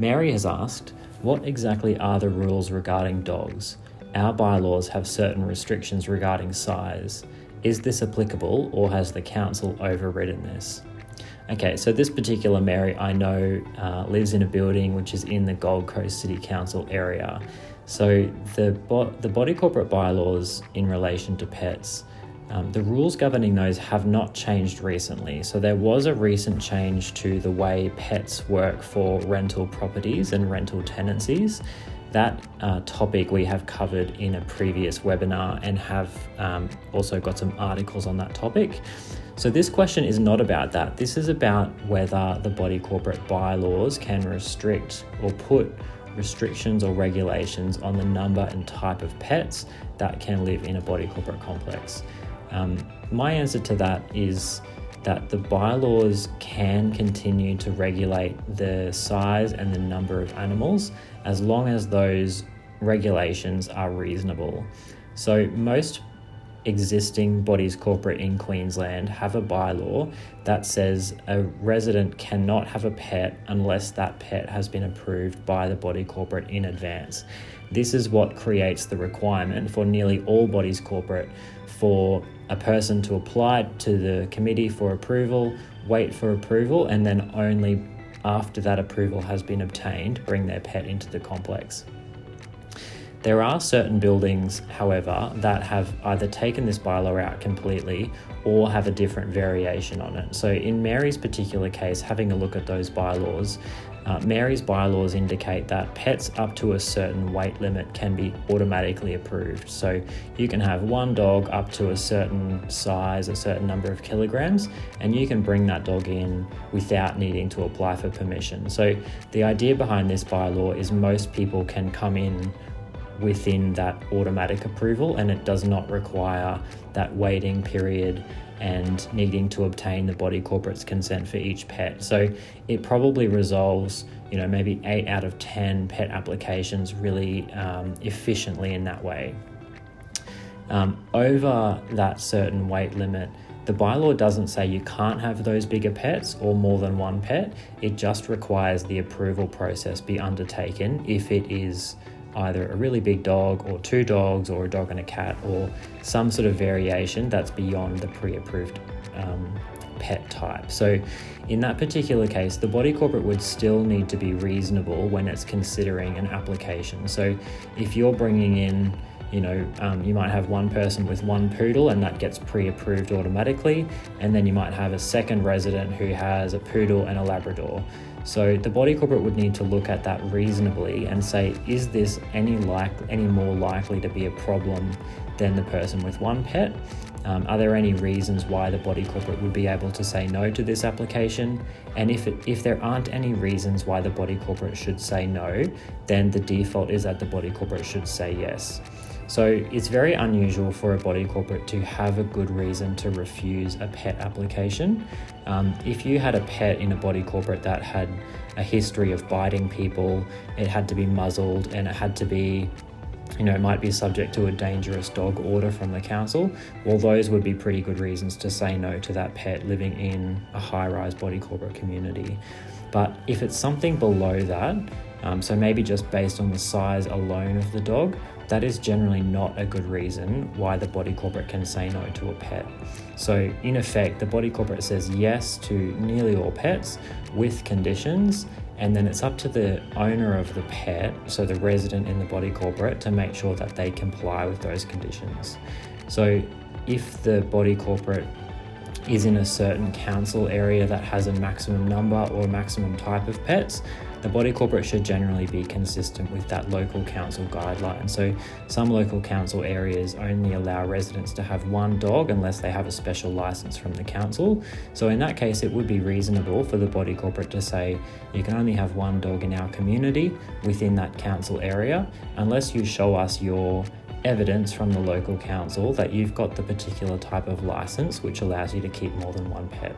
Mary has asked, what exactly are the rules regarding dogs? Our bylaws have certain restrictions regarding size. Is this applicable, or has the council overridden this? Okay, so this particular Mary I know lives in a building which is in the Gold Coast City Council area. So the body corporate bylaws in relation to pets, the rules governing those have not changed recently. So there was a recent change to the way pets work for rental properties and rental tenancies. That topic we have covered in a previous webinar and have also got some articles on that topic. So this question is not about that. This is about whether the body corporate bylaws can restrict or put restrictions or regulations on the number and type of pets that can live in a body corporate complex. My answer to that is that the bylaws can continue to regulate the size and the number of animals as long as those regulations are reasonable. So most existing bodies corporate in Queensland have a bylaw that says a resident cannot have a pet unless that pet has been approved by the body corporate in advance. This is what creates the requirement for nearly all bodies corporate for a person to apply to the committee for approval, wait for approval, and then only after that approval has been obtained, bring their pet into the complex. There are certain buildings, however, that have either taken this bylaw out completely or have a different variation on it. So in Mary's particular case, having a look at those bylaws, Mary's bylaws indicate that pets up to a certain weight limit can be automatically approved. So you can have one dog up to a certain size, a certain number of kilograms, and you can bring that dog in without needing to apply for permission. So the idea behind this bylaw is most people can come in within that automatic approval, and it does not require that waiting period and needing to obtain the body corporate's consent for each pet. So it probably resolves, maybe 8 out of 10 pet applications really efficiently in that way. Over that certain weight limit, the bylaw doesn't say you can't have those bigger pets or more than one pet. It just requires the approval process be undertaken if it is either a really big dog or 2 dogs or a dog and a cat or some sort of variation that's beyond the pre-approved pet type. So in that particular case, the body corporate would still need to be reasonable when it's considering an application. So if you're bringing in, you might have one person with one poodle and that gets pre-approved automatically, and then you might have a second resident who has a poodle and a Labrador. So the body corporate would need to look at that reasonably and say, is this any more likely to be a problem than the person with one pet? Are there any reasons why the body corporate would be able to say no to this application? And if there aren't any reasons why the body corporate should say no, then the default is that the body corporate should say yes. So it's very unusual for a body corporate to have a good reason to refuse a pet application. If you had a pet in a body corporate that had a history of biting people, it had to be muzzled, and it had to be, it might be subject to a dangerous dog order from the council, well, those would be pretty good reasons to say no to that pet living in a high-rise body corporate community. But if it's something below that, so maybe just based on the size alone of the dog, that is generally not a good reason why the body corporate can say no to a pet. So in effect, the body corporate says yes to nearly all pets with conditions, and then it's up to the owner of the pet, so the resident in the body corporate, to make sure that they comply with those conditions. So if the body corporate is in a certain council area that has a maximum number or maximum type of pets, the body corporate should generally be consistent with that local council guideline. So some local council areas only allow residents to have one dog unless they have a special license from the council. So in that case, it would be reasonable for the body corporate to say, you can only have one dog in our community within that council area, unless you show us your evidence from the local council that you've got the particular type of license which allows you to keep more than one pet.